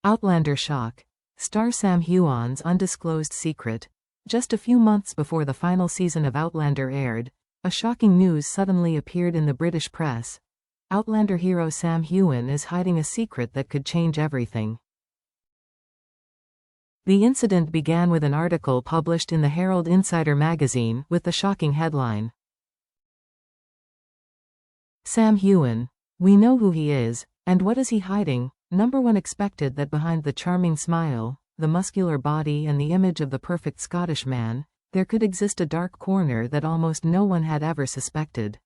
Outlander shock. Star Sam Heughan's undisclosed secret. Just a few months before the final season of Outlander aired, a shocking news suddenly appeared in the British press. Outlander hero Sam Heughan is hiding a secret that could change everything. The incident began with an article published in the Herald Insider magazine with the shocking headline, "Sam Heughan. We know who he is, and what is he hiding?" Number one expected that behind the charming smile, the muscular body and the image of the perfect Scottish man, there could exist a dark corner that almost no one had ever suspected.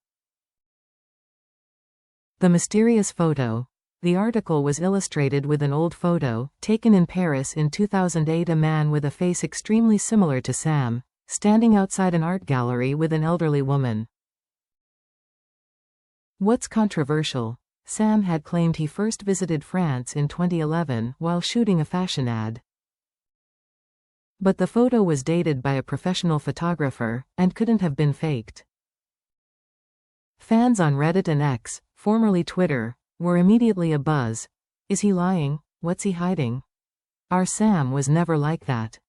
The mysterious photo. The article was illustrated with an old photo, taken in Paris in 2008. A man with a face extremely similar to Sam, standing outside an art gallery with an elderly woman. What's controversial? Sam had claimed he first visited France in 2011 while shooting a fashion ad. But the photo was dated by a professional photographer, and couldn't have been faked. Fans on Reddit and X, formerly Twitter, were immediately abuzz. Is he lying? What's he hiding? Our Sam was never like that.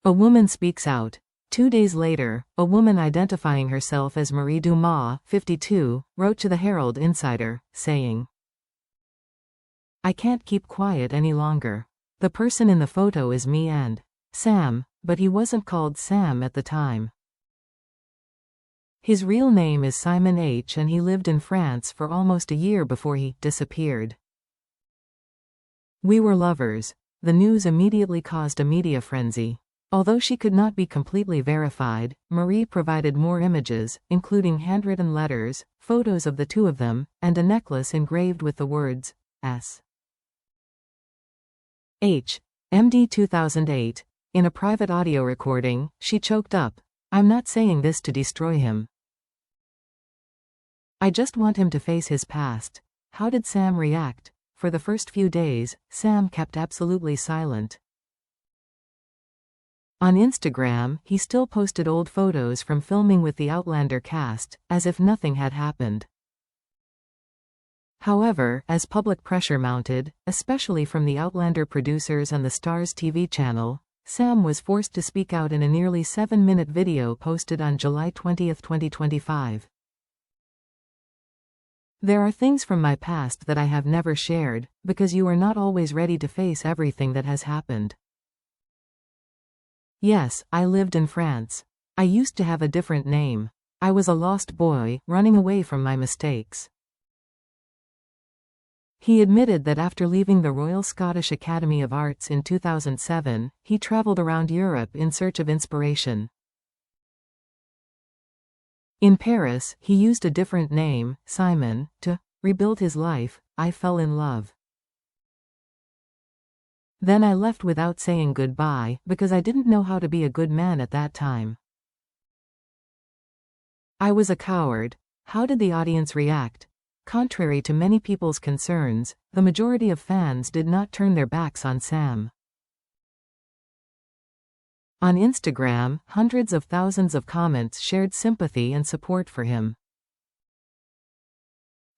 A woman speaks out. 2 days later, a woman identifying herself as Marie Dumas, 52, wrote to the Herald Insider, saying, "I can't keep quiet any longer. The person in the photo is me and Sam, but he wasn't called Sam at the time. His real name is Simon H. and he lived in France for almost a year before he disappeared. We were lovers." The news immediately caused a media frenzy. Although she could not be completely verified, Marie provided more images, including handwritten letters, photos of the two of them, and a necklace engraved with the words, S. H. MD 2008. In a private audio recording, she choked up, "I'm not saying this to destroy him. I just want him to face his past." How did Sam react? For the first few days, Sam kept absolutely silent. On Instagram, he still posted old photos from filming with the Outlander cast, as if nothing had happened. However, as public pressure mounted, especially from the Outlander producers and the Star's TV channel, Sam was forced to speak out in a nearly 7-minute video posted on July 20, 2025. "There are things from my past that I have never shared, because you are not always ready to face everything that has happened. Yes, I lived in France. I used to have a different name. I was a lost boy, running away from my mistakes." He admitted that after leaving the Royal Scottish Academy of Arts in 2007, he traveled around Europe in search of inspiration. In Paris, he used a different name, Simon, to rebuild his life. "I fell in love. Then I left without saying goodbye, because I didn't know how to be a good man at that time. I was a coward." How did the audience react? Contrary to many people's concerns, the majority of fans did not turn their backs on Sam. On Instagram, hundreds of thousands of comments shared sympathy and support for him.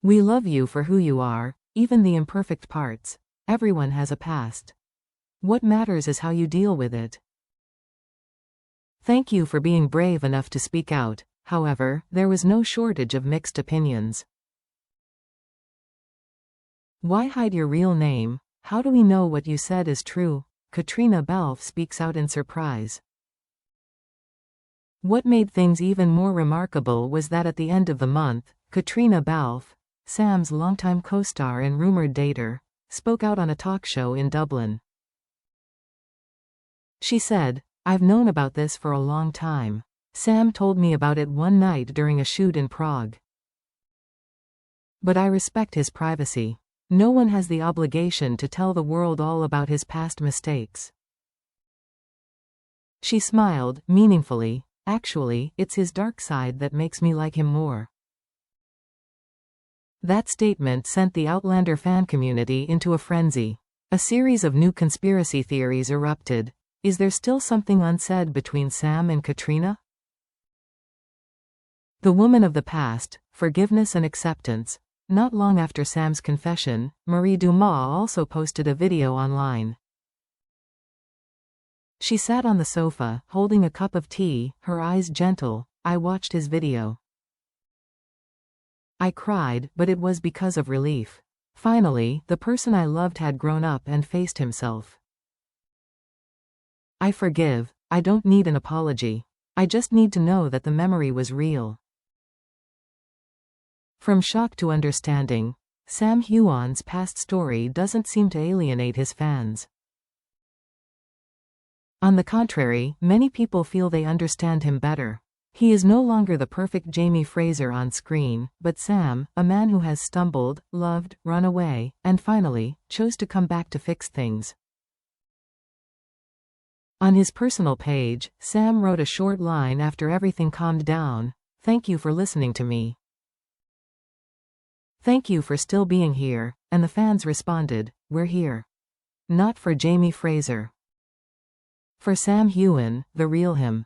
"We love you for who you are, even the imperfect parts. Everyone has a past. What matters is how you deal with it. Thank you for being brave enough to speak out." However, there was no shortage of mixed opinions. Why hide your real name? How do we know what you said is true? Katrina Balfe speaks out in surprise. What made things even more remarkable was that at the end of the month, Katrina Balfe, Sam's longtime co-star and rumored dater, spoke out on a talk show in Dublin. She said, "I've known about this for a long time. Sam told me about it one night during a shoot in Prague. But I respect his privacy. No one has the obligation to tell the world all about his past mistakes." She smiled, meaningfully. "Actually, it's his dark side that makes me like him more." That statement sent the Outlander fan community into a frenzy. A series of new conspiracy theories erupted. Is there still something unsaid between Sam and Katrina? The woman of the past, forgiveness and acceptance. Not long after Sam's confession, Marie Dumas also posted a video online. She sat on the sofa, holding a cup of tea, her eyes gentle. I watched his video. I cried, but it was because of relief. Finally, the person I loved had grown up and faced himself. I forgive. I don't need an apology. I just need to know that the memory was real. From shock to understanding, Sam Heughan's past story doesn't seem to alienate his fans. On the contrary, many people feel they understand him better. He is no longer the perfect Jamie Fraser on screen, but Sam, a man who has stumbled, loved, run away, and finally, chose to come back to fix things. On his personal page, Sam wrote a short line after everything calmed down. "Thank you for listening to me. Thank you for still being here," and the fans responded, "We're here. Not for Jamie Fraser. For Sam Heughan, the real him."